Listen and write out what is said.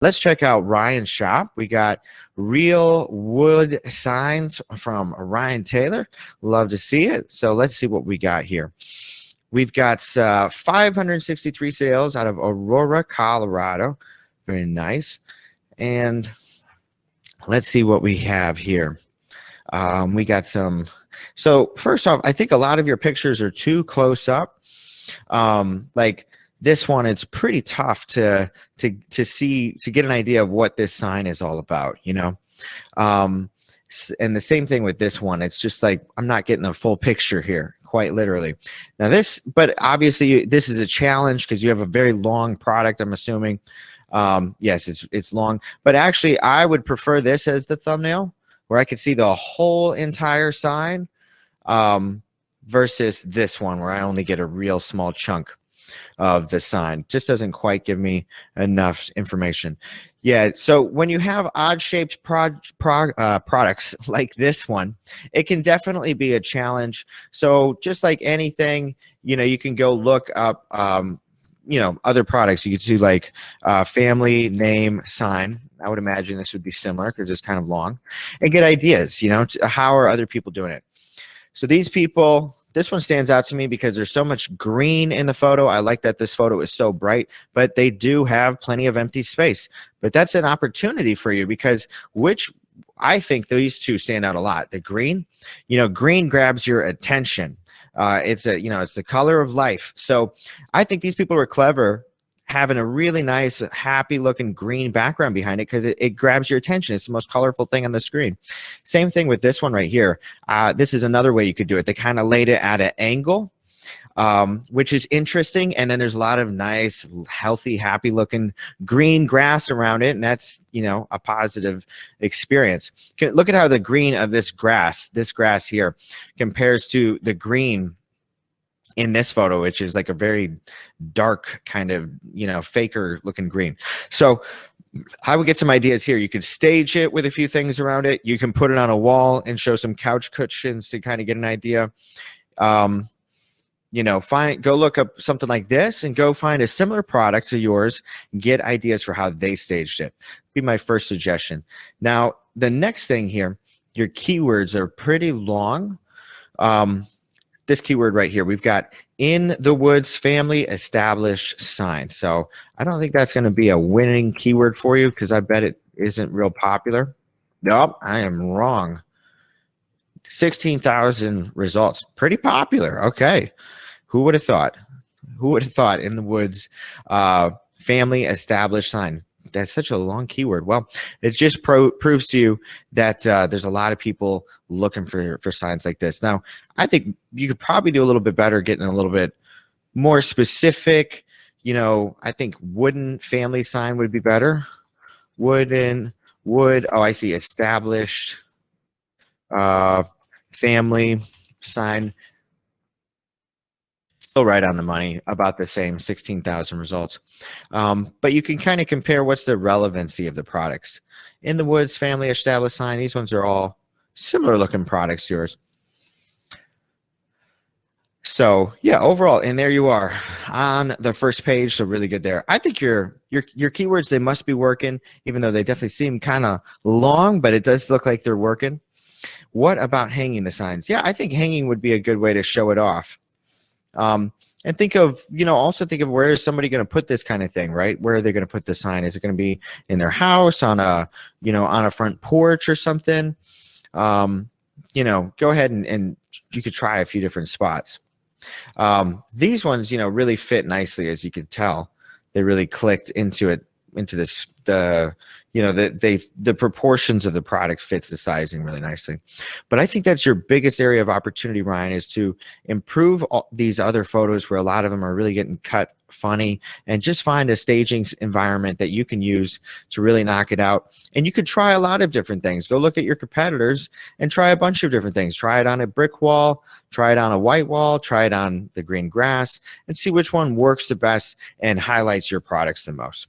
Let's check out Ryan's shop. We got real wood signs from Ryan Taylor. Love to see it. So let's see what we got here. We've got 563 sales out of Aurora, Colorado. Very nice. And let's see what we have here. We got some. So first off, I think a lot of your pictures are too close up. Like this one, it's pretty tough to see, to get an idea of what this sign is all about, you know. And the same thing with this one. It's just like I'm not getting a full picture here, quite literally. Now this, but obviously this is a challenge because you have a very long product, I'm assuming. Yes, it's long, but actually I would prefer this as the thumbnail where I could see the whole entire sign, versus this one where I only get a real small chunk of the sign. Just doesn't quite give me enough information. Yeah, so when you have odd shaped products like this one, it can definitely be a challenge. So just like anything, you know, you can go look up, you know, other products. You could do like family name sign. I would imagine this would be similar because it's kind of long, and get ideas, you know, how are other people doing it? So these people, this one stands out to me because there's so much green in the photo. I like that this photo is so bright, but they do have plenty of empty space. But that's an opportunity for you because I think these two stand out a lot. The green, you know, green grabs your attention. It's the color of life. So I think these people are clever, having a really nice, happy looking green background behind it because it grabs your attention. It's the most colorful thing on the screen. Same thing with this one right here. This is another way you could do it. They kind of laid it at an angle, which is interesting. And then there's a lot of nice, healthy, happy looking green grass around it. And that's, you know, a positive experience. Look at how the green of this grass here compares to the green in this photo, which is like a very dark kind of, you know, faker looking green. So I would get some ideas here. You could stage it with a few things around it. You can put it on a wall and show some couch cushions to kind of get an idea. You know, go look up something like this and go find a similar product to yours, get ideas for how they staged it. Be my first suggestion. Now, the next thing here, your keywords are pretty long. This keyword right here, we've got in the woods family established sign. So I don't think that's going to be a winning keyword for you because I bet it isn't real popular. Nope, I am wrong. 16,000 results, pretty popular. Okay, who would have thought? Who would have thought in the woods family established sign? That's such a long keyword. Well, it just proves to you that there's a lot of people looking for signs like this. Now, I think you could probably do a little bit better getting a little bit more specific. You know, I think wooden family sign would be better. Wood. Oh, I see. Established family sign. Still right on the money, about the same, 16,000 results. But you can kind of compare what's the relevancy of the products. In the woods, family established sign, these ones are all similar looking products to yours. So yeah, overall, and there you are on the first page. So really good there. I think your keywords, they must be working, even though they definitely seem kind of long, but it does look like they're working. What about hanging the signs? Yeah, I think hanging would be a good way to show it off. And think of, you know, also think of where is somebody going to put this kind of thing, right? Where are they going to put the sign? Is it going to be in their house, on a, you know, on a front porch or something? You know, go ahead and you could try a few different spots. These ones, you know, really fit nicely, as you could tell. They really clicked into it, into this, you know, the proportions of the product fits the sizing really nicely. But I think that's your biggest area of opportunity, Ryan, is to improve these other photos where a lot of them are really getting cut funny, and just find a staging environment that you can use to really knock it out. And you could try a lot of different things. Go look at your competitors and try a bunch of different things. Try it on a brick wall, try it on a white wall, try it on the green grass, and see which one works the best and highlights your products the most.